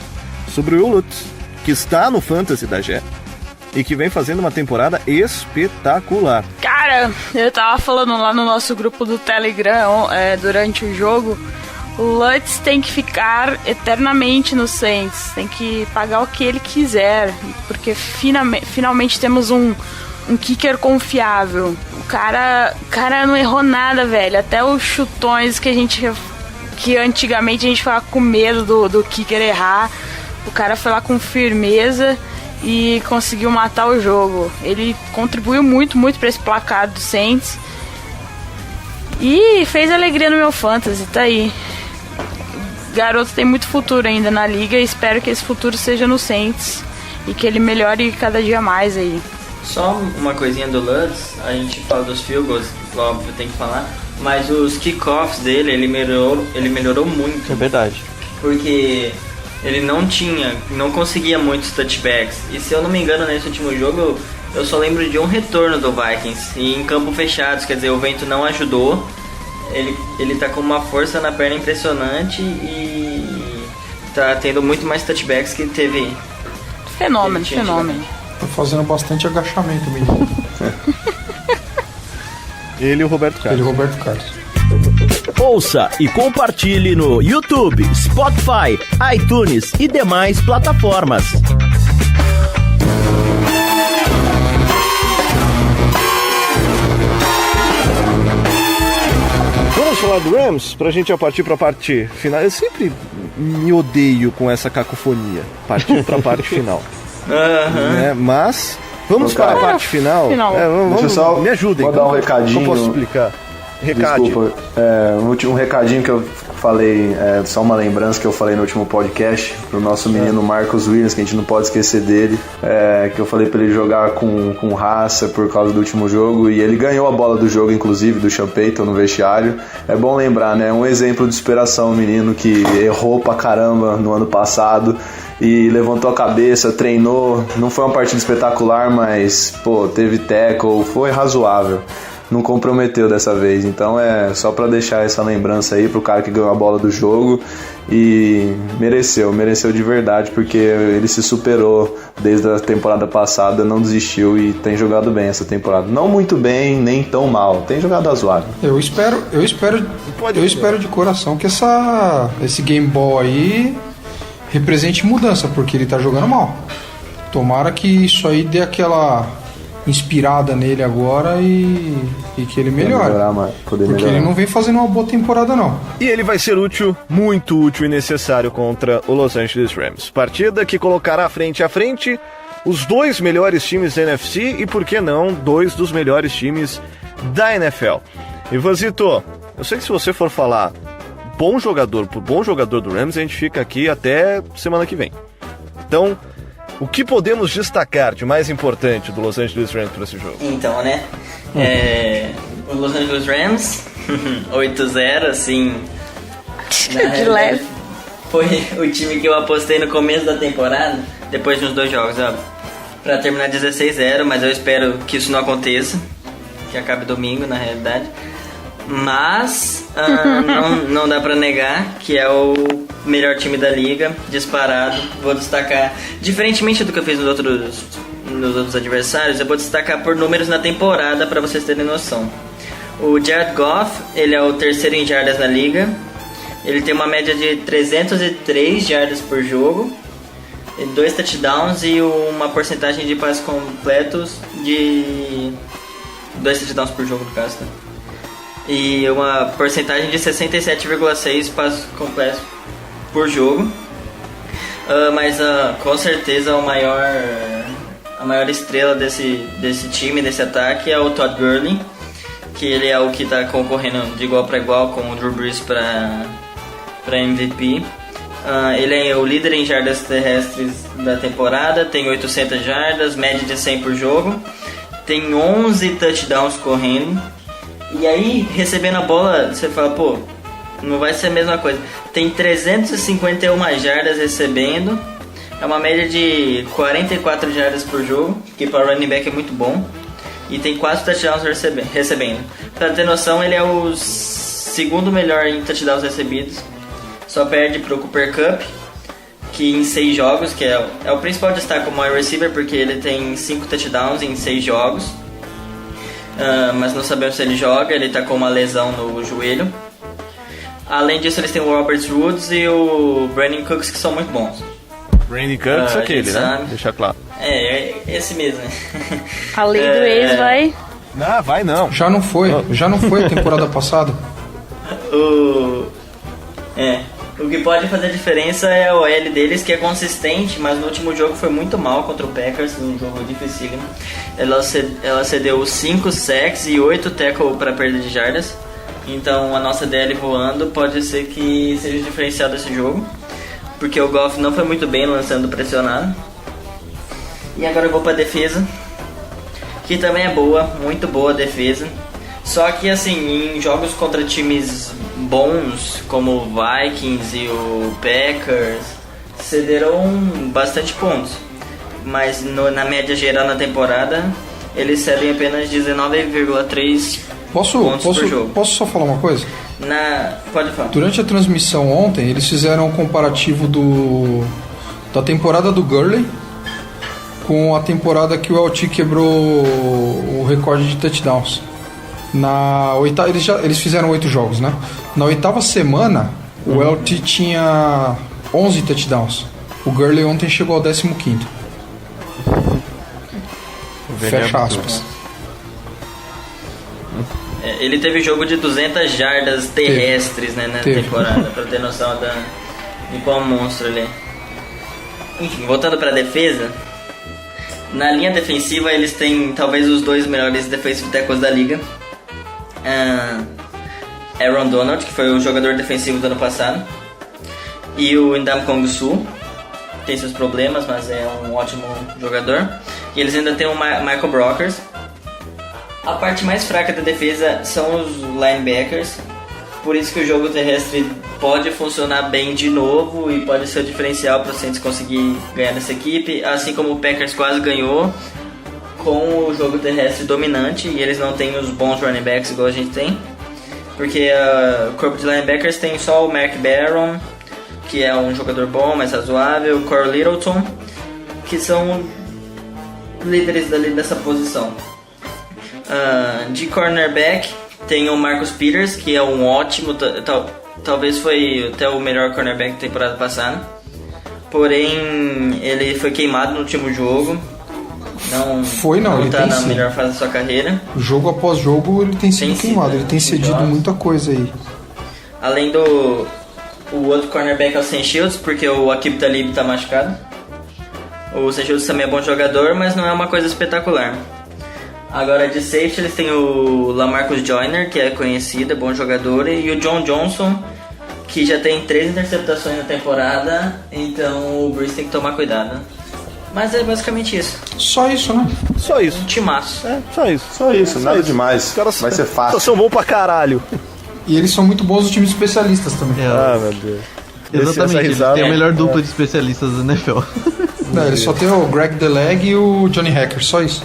sobre o Will Lutz, que está no Fantasy da Gé e que vem fazendo uma temporada espetacular. Cara, eu tava falando lá no nosso grupo do Telegram durante o jogo, o Lutz tem que ficar eternamente no Saints, tem que pagar o que ele quiser, porque finalmente temos um kicker confiável. O cara não errou nada, velho, até os chutões que antigamente a gente ficava com medo do kicker errar, o cara foi lá com firmeza e conseguiu matar o jogo. Ele contribuiu muito para esse placar do Saints e fez alegria no meu fantasy, tá aí. Garoto tem muito futuro ainda na liga e espero que esse futuro seja no Saints e que ele melhore cada dia mais aí. Só uma coisinha do Lutz, a gente fala dos field goals, óbvio, tem que falar, mas os kickoffs dele, ele melhorou muito. É verdade. Porque ele não conseguia muitos touchbacks. E se eu não me engano, nesse último jogo, eu só lembro de um retorno do Vikings, e em campo fechado, quer dizer, o vento não ajudou. Ele tá com uma força na perna impressionante e tá tendo muito mais touchbacks que teve. Fenômeno. Tá fazendo bastante agachamento, menino. Ele e o Roberto Carlos. Ouça e compartilhe no YouTube, Spotify, iTunes e demais plataformas. Vamos falar do Rams? Pra gente partir pra parte final. Eu sempre me odeio com essa cacofonia. Partir pra parte final. Mas vamos para a parte final. Deixa eu só me ajudem. Vou dar um recadinho. Como posso explicar? Desculpa, um recadinho que eu falei, só uma lembrança que eu falei no último podcast pro nosso menino Marcos Williams, que a gente não pode esquecer dele, que eu falei pra ele jogar com raça por causa do último jogo, e ele ganhou a bola do jogo, inclusive, do Sean Payton no vestiário. É bom lembrar, né, um exemplo de superação, um menino que errou pra caramba no ano passado e levantou a cabeça, treinou, não foi uma partida espetacular, mas, teve tackle, foi razoável. Não comprometeu dessa vez, então é só pra deixar essa lembrança aí pro cara que ganhou a bola do jogo e mereceu de verdade, porque ele se superou desde a temporada passada, não desistiu e tem jogado bem essa temporada. Não muito bem, nem tão mal, tem jogado razoável. Eu espero de coração que esse game ball aí represente mudança, porque ele tá jogando mal. Tomara que isso aí dê aquela inspirada nele agora e que ele melhore. Porque ele não vem fazendo uma boa temporada, não. E ele vai ser útil, muito útil e necessário contra o Los Angeles Rams. Partida que colocará frente a frente os dois melhores times da NFC e, por que não, dois dos melhores times da NFL. Ivanzito, eu sei que se você for falar bom jogador por bom jogador do Rams, a gente fica aqui até semana que vem. Então, o que podemos destacar de mais importante do Los Angeles Rams para esse jogo? Então, né? O Los Angeles Rams, 8-0, assim. De leve. Foi o time que eu apostei no começo da temporada, depois de uns 2 jogos, pra terminar 16-0, mas eu espero que isso não aconteça, que acabe domingo, na realidade. Mas não dá pra negar que é o melhor time da liga, disparado. Vou destacar, diferentemente do que eu fiz nos outros adversários, eu vou destacar por números na temporada pra vocês terem noção. O Jared Goff, ele é o terceiro em jardas na liga. Ele tem uma média de 303 jardas por jogo, 2 touchdowns e uma porcentagem de passes completos de 2 touchdowns por jogo, no caso, tá? E uma porcentagem de 67,6 passos completos por jogo. Mas com certeza a maior estrela desse time, desse ataque, é o Todd Gurley, que ele é o que está concorrendo de igual para igual com o Drew Brees para MVP. Ele é o líder em jardas terrestres da temporada, tem 800 jardas, média de 100 por jogo, tem 11 touchdowns correndo. E aí, recebendo a bola, você fala, pô, não vai ser a mesma coisa. Tem 351 jardas recebendo, é uma média de 44 jardas por jogo, que para running back é muito bom. E tem 4 touchdowns recebendo. Pra ter noção, ele é o segundo melhor em touchdowns recebidos. Só perde pro Cooper Kupp, que em 6 jogos, que é o principal destaque como wide receiver, porque ele tem 5 touchdowns em 6 jogos. Mas não sabemos se ele joga, ele tá com uma lesão no joelho. Além disso, eles têm o Robert Woods e o Brandon Cooks, que são muito bons. Brandon Cooks, aquele, né? sabe. Deixa claro. É esse mesmo, né? A lei do ex vai... Não, vai não. Já não foi a temporada passada. O que pode fazer a diferença é a OL deles, que é consistente, mas no último jogo foi muito mal contra o Packers, um jogo dificílimo. Ela cedeu 5 sacks e 8 tackles para perda de jardas. Então a nossa DL voando pode ser que seja o diferencial desse jogo, porque o Goff não foi muito bem lançando pressionado. E agora eu vou para a defesa, que também é boa, muito boa a defesa. Só que assim, em jogos contra times bons, como o Vikings e o Packers, cederam bastante pontos. Mas na média geral na temporada, eles cedem apenas 19,3 pontos por jogo. Posso só falar uma coisa? Pode falar. Durante a transmissão ontem, eles fizeram um comparativo da temporada do Gurley com a temporada que o LT quebrou o recorde de touchdowns. Na oitava, eles fizeram 8 jogos, né? Na 8ª semana, o LT tinha 11 touchdowns. O Gurley ontem chegou ao 15º. Fecha aspas. Ele teve jogo de 200 jardas terrestres, né, na temporada, pra ter noção de qual monstro ele é. Enfim, voltando pra defesa, na linha defensiva eles têm talvez os 2 melhores defensive tackles da liga. Aaron Donald, que foi o jogador defensivo do ano passado, e o Ndamukong Suh, tem seus problemas, mas é um ótimo jogador. E eles ainda têm o Michael Brockers. A parte mais fraca da defesa são os linebackers, por isso que o jogo terrestre pode funcionar bem de novo e pode ser o diferencial para o Saints conseguir ganhar nessa equipe, assim como o Packers quase ganhou com o jogo terrestre dominante, e eles não têm os bons running backs igual a gente tem, porque o corpo de linebackers tem só o Mark Barron, que é um jogador bom, mas razoável, o Corey Littleton, que são líderes dali dessa posição. De cornerback tem o Marcus Peters, que é um ótimo, talvez foi até o melhor cornerback da temporada passada, porém ele foi queimado no último jogo. Não ele tá tem na sim. melhor fase da sua carreira. Jogo após jogo ele tem sido queimado, ele tem cedido muita coisa aí. Além do o outro cornerback é o Sam Shields, porque o Aqib Talib tá machucado. O Sam Shields também é bom jogador, mas não é uma coisa espetacular. Agora de safety eles têm o Lamarcus Joyner, que é conhecido, é bom jogador, e o John Johnson, que já tem 3 interceptações na temporada, então o Brees tem que tomar cuidado. Mas é basicamente isso. Só isso, né? Só isso. Um timaço. Só isso, nada demais. Os caras vai ser fácil. São bons pra caralho. E eles são muito bons os times especialistas também. Meu Deus. Exatamente, eles têm a melhor dupla de especialistas da NFL. Não, eles só tem o Greg DeLeg e o Johnny Hacker, só isso.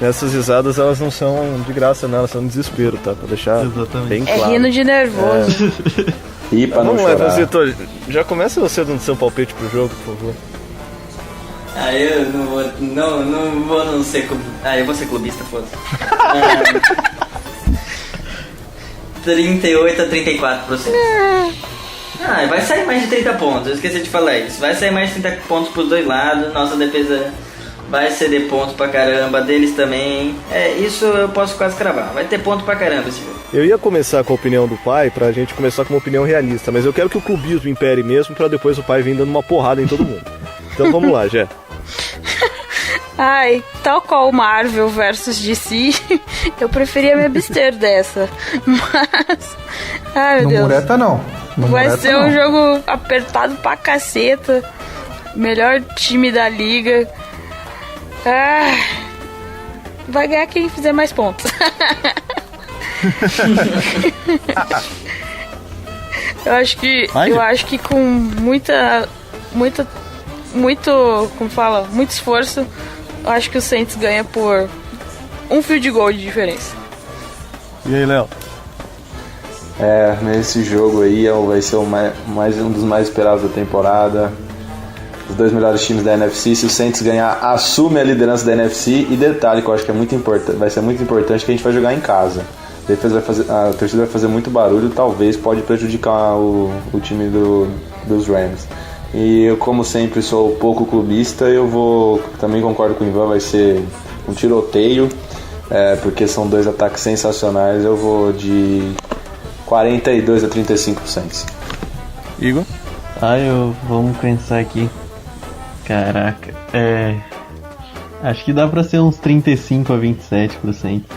Essas risadas, elas não são de graça, não, elas são de desespero, tá? Pra deixar bem claro. É rindo de nervoso. E pra não chorar. Vamos lá, Vitor, já começa você dando seu palpite pro jogo, por favor. Eu não vou não ser eu vou ser clubista, foda-se. 38-34 pra você. Vai sair mais de 30 pontos, eu esqueci de falar isso. Vai sair mais de 30 pontos pros dois lados, nossa defesa vai ceder ponto pra caramba, deles também. Isso eu posso quase cravar. Vai ter ponto pra caramba esse jogo. Eu ia começar com a opinião do pai, pra gente começar com uma opinião realista, mas eu quero que o clubismo impere mesmo, pra depois o pai vir dando uma porrada em todo mundo. Então vamos lá, Jé. Ai, tal qual Marvel versus DC, eu preferia me abster dessa. Mas, ai meu No Deus. Mureta não. No Vai Mureta, ser não. um jogo apertado pra caceta. Melhor time da liga. Vai ganhar quem fizer mais pontos. Eu acho que com muito, como fala, muito esforço, eu acho que o Saints ganha por um field goal de diferença. E aí, Léo? Nesse jogo aí vai ser um dos mais esperados da temporada. Os dois melhores times da NFC. Se o Saints ganhar, assume a liderança da NFC. E detalhe que eu acho que é muito importante, vai ser muito importante, que a gente vai jogar em casa. A torcida vai fazer muito barulho, talvez pode prejudicar o time dos Rams. E eu, como sempre, sou pouco clubista, também concordo com o Ivan, vai ser um tiroteio, porque são dois ataques sensacionais. Eu vou de 42 a 35 Saints. Igor? Vamos pensar aqui. Caraca, acho que dá pra ser uns 35 a 27 pro Saints.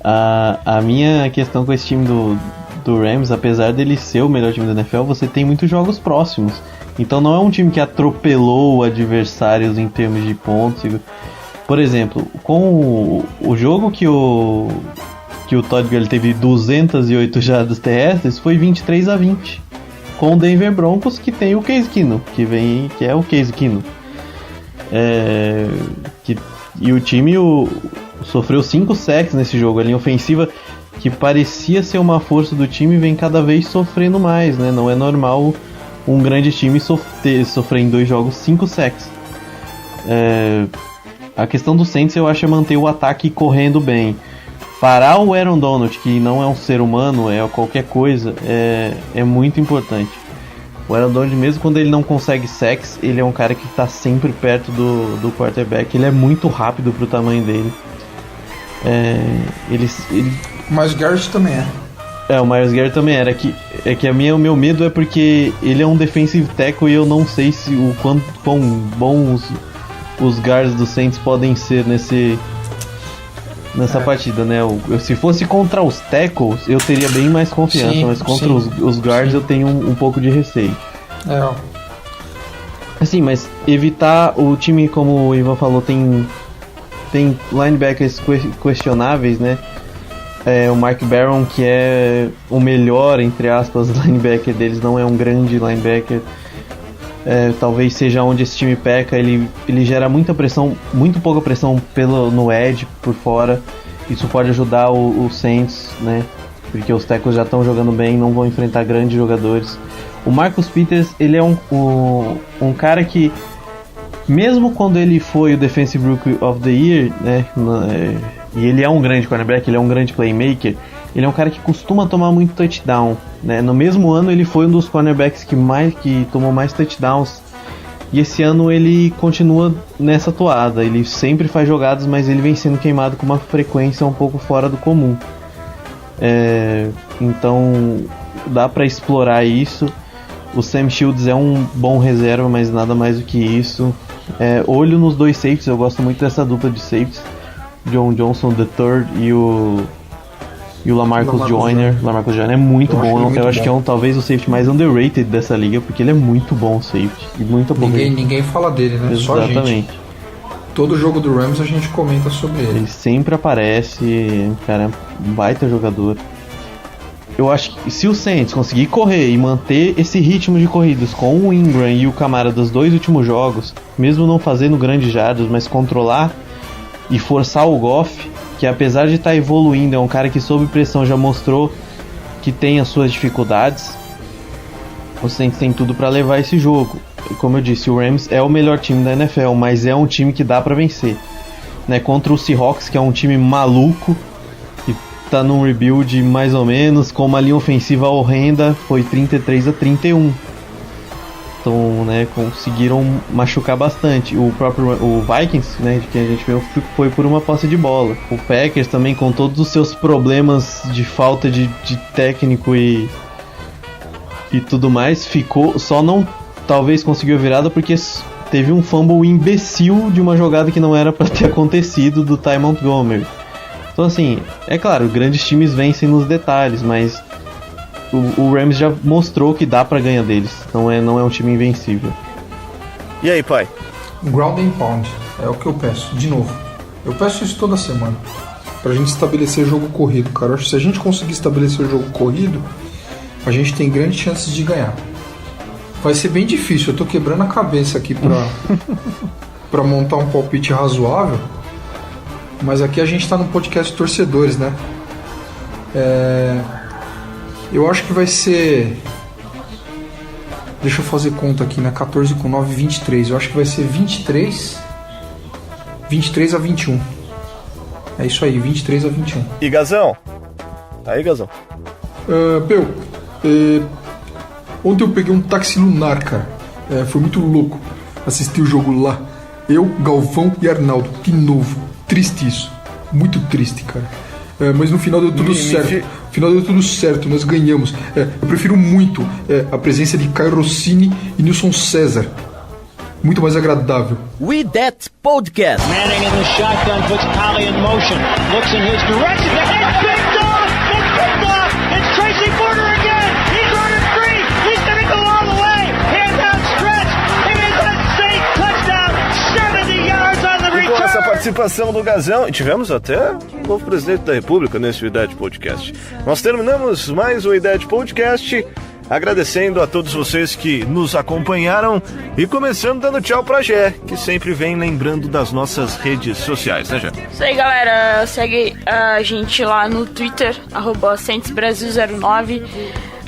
A minha questão com esse time do Rams, apesar dele ser o melhor time da NFL, você tem muitos jogos próximos. Então não é um time que atropelou adversários em termos de pontos. Por exemplo, com o jogo que o Todd Gurley teve 208 jardas terrestres, foi 23 a 20. Com o Denver Broncos, que tem o Case Keenum, que é o Case Keenum. E o time sofreu 5 sacks nesse jogo. A linha ofensiva, que parecia ser uma força do time, vem cada vez sofrendo mais, né? Não é normal um grande time sofrer em 2 jogos 5 sacks. A questão do Saints, eu acho, é manter o ataque correndo bem. Parar o Aaron Donald, que não é um ser humano, é qualquer coisa, é muito importante. O Aaron Donald, mesmo quando ele não consegue sacks, ele é um cara que está sempre perto do quarterback. Ele é muito rápido pro tamanho dele. Mas o Garrett também é. O Myles Garrett também era. O meu medo é porque ele é um defensive tackle e eu não sei se quão bons os guards do Saints podem ser nessa partida, né? Se fosse contra os tackles, eu teria bem mais confiança, mas contra os guards eu tenho um pouco de receio. Assim, mas evitar o time, como o Ivan falou, tem linebackers questionáveis, né? O Mark Barron, que é o melhor, entre aspas, linebacker deles, não é um grande linebacker. Talvez seja onde esse time peca. Ele gera muita pressão, muito pouca pressão no edge, por fora. Isso pode ajudar o Saints, né? Porque os tackles já estão jogando bem, não vão enfrentar grandes jogadores. O Marcus Peters, ele é um cara que, mesmo quando ele foi o Defensive Rookie of the Year, né? E ele é um grande cornerback, ele é um grande playmaker, ele é um cara que costuma tomar muito touchdown, né? No mesmo ano ele foi um dos cornerbacks que tomou mais touchdowns, e esse ano ele continua nessa toada. Ele sempre faz jogadas, mas ele vem sendo queimado com uma frequência um pouco fora do comum. Então dá pra explorar isso. O Sam Shields é um bom reserva, mas nada mais do que isso. Olho nos 2 safeties, eu gosto muito dessa dupla de safeties, John Johnson III e o Lamarcus Joyner. Lamarcus Joyner é muito bom. Eu acho que é talvez o safety mais underrated dessa liga, porque ele é muito bom safety. E muito bom. Ninguém fala dele, né? Exatamente. Só a gente. Todo jogo do Rams a gente comenta sobre ele. Ele sempre aparece, cara, um baita jogador. Eu acho que se o Saints conseguir correr e manter esse ritmo de corridas com o Ingram e o Camara dos 2 últimos jogos, mesmo não fazendo grandes jardas, mas controlar e forçar o Goff, que apesar de estar evoluindo, é um cara que sob pressão já mostrou que tem as suas dificuldades, o Saints tem tudo para levar esse jogo. Como eu disse, o Rams é o melhor time da NFL, mas é um time que dá para vencer, né? Contra o Seahawks, que é um time maluco, que tá num rebuild mais ou menos, com uma linha ofensiva horrenda, foi 33 a 31. né, conseguiram machucar bastante. O Vikings, né, de quem a gente viu, foi por uma posse de bola. O Packers também, com todos os seus problemas de falta de técnico e tudo mais, talvez conseguiu a virada porque teve um fumble imbecil de uma jogada que não era para ter acontecido do Ty Montgomery. Então assim, é claro, grandes times vencem nos detalhes, mas o Rams já mostrou que dá pra ganhar deles. Não é um time invencível. E aí, pai? Ground and pound, é o que eu peço, de novo. Eu peço isso toda semana, pra gente estabelecer jogo corrido, cara. Eu acho que se a gente conseguir estabelecer o jogo corrido, a gente tem grandes chances de ganhar. Vai ser bem difícil, eu tô quebrando a cabeça aqui pra montar um palpite razoável, mas aqui a gente tá no podcast Torcedores, né? Eu acho que vai ser... Deixa eu fazer conta aqui, né? 14 com 9, 23. Eu acho que vai ser 23 a 21. É isso aí, 23 a 21. E Gazão? Tá aí, Gazão? Ontem eu peguei um táxi lunar, cara. Foi muito louco assistir o jogo lá. Eu, Galvão e Arnaldo. Que novo. Triste isso. Muito triste, cara. Mas no final deu tudo certo. No final deu tudo certo, nós ganhamos. Eu prefiro muito a presença de Caio Rossini e Nilson César. Muito mais agradável. We That Podcast. Manning in the shotgun puts Polly in motion. Looks in his direction. It's picked off! It's picked off! It's Tracy Porter again! He's running free! He's gonna go all the way! Hands outstretched! It is a safe touchdown! 70 yards on the return! Com essa participação do Gazão, e tivemos até o novo presidente da República nesse Idade Podcast. Nós terminamos mais um Idade Podcast, agradecendo a todos vocês que nos acompanharam e começando dando tchau pra Gé, que sempre vem lembrando das nossas redes sociais, né, Gé? Isso aí, galera. Segue a gente lá no Twitter, @SaintsBrasil09.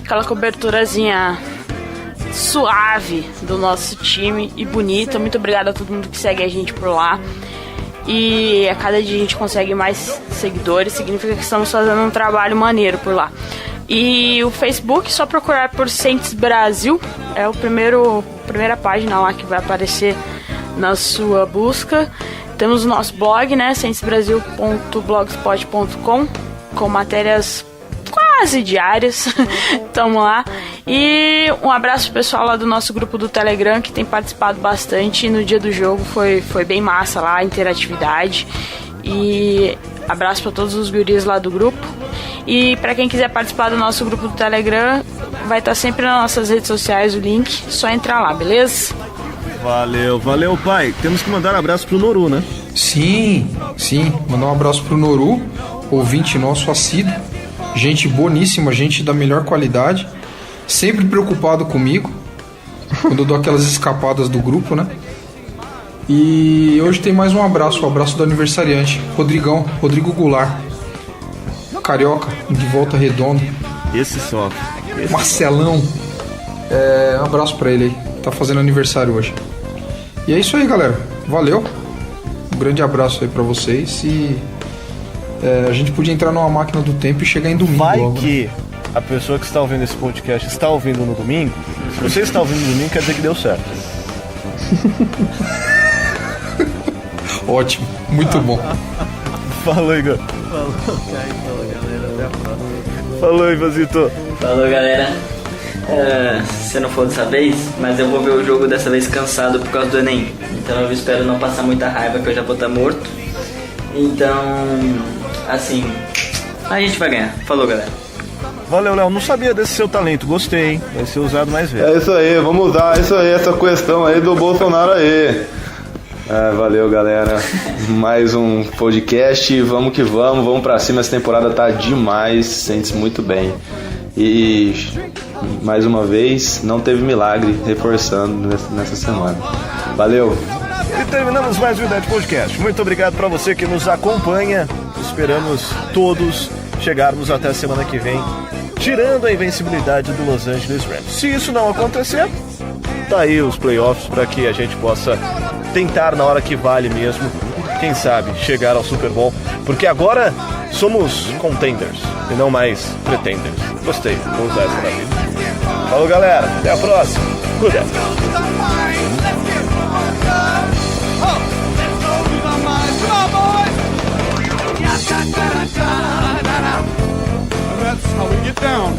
Aquela coberturazinha suave do nosso time e bonita. Muito obrigado a todo mundo que segue a gente por lá. E a cada dia a gente consegue mais seguidores, significa que estamos fazendo um trabalho maneiro por lá. E o Facebook, só procurar por Saints Brasil, é a primeira página lá que vai aparecer na sua busca. Temos o nosso blog, né, saintsbrasil.blogspot.com, com matérias quase diárias. Tamo lá. E um abraço pro pessoal lá do nosso grupo do Telegram, que tem participado bastante. No dia do jogo foi bem massa lá, a interatividade. E abraço para todos os guris lá do grupo. E para quem quiser participar do nosso grupo do Telegram, vai estar sempre nas nossas redes sociais o link, só entrar lá, beleza? Valeu, pai. Temos que mandar um abraço pro Noru, né? Sim, mandar um abraço pro Noru, ouvinte nosso assíduo, gente boníssima, gente da melhor qualidade, sempre preocupado comigo quando eu dou aquelas escapadas do grupo, né? E hoje tem mais um abraço, o abraço do aniversariante, Rodrigo Goulart, carioca, de Volta Redonda. Esse sofre. Marcelão, um abraço pra ele aí, tá fazendo aniversário hoje. E é isso aí, galera, valeu, um grande abraço aí pra vocês. E a gente podia entrar numa máquina do tempo e chegar em domingo. Vai logo, que a pessoa que está ouvindo esse podcast está ouvindo no domingo. Se você está ouvindo no domingo, quer dizer que deu certo. Ótimo, muito bom. Falou, Igor. Falou, Caio. Falou, galera. Até a próxima. Falou, Ivazito. Falou, galera. Se não for dessa vez, mas eu vou ver o jogo dessa vez cansado por causa do Enem. Então eu espero não passar muita raiva, que eu já vou estar morto. Então, assim, a gente vai ganhar. Falou, galera. Valeu, Léo. Não sabia desse seu talento. Gostei, hein? Vai ser usado mais vezes. É isso aí, vamos usar essa questão aí do Bolsonaro aí. Valeu, galera. Mais um podcast. Vamos que vamos pra cima. Essa temporada tá demais. Sente-se muito bem. E mais uma vez, não teve milagre, reforçando nessa semana. Valeu. E terminamos mais um Idade Podcast. Muito obrigado pra você que nos acompanha. Esperamos todos chegarmos até a semana que vem, tirando a invencibilidade do Los Angeles Rams. Se isso não acontecer, tá aí os playoffs para que a gente possa tentar na hora que vale mesmo, quem sabe, chegar ao Super Bowl, porque agora somos contenders e não mais pretenders. Gostei, vou usar essa da vida. Falou, galera. Até a próxima. Cuida. That's how we get down.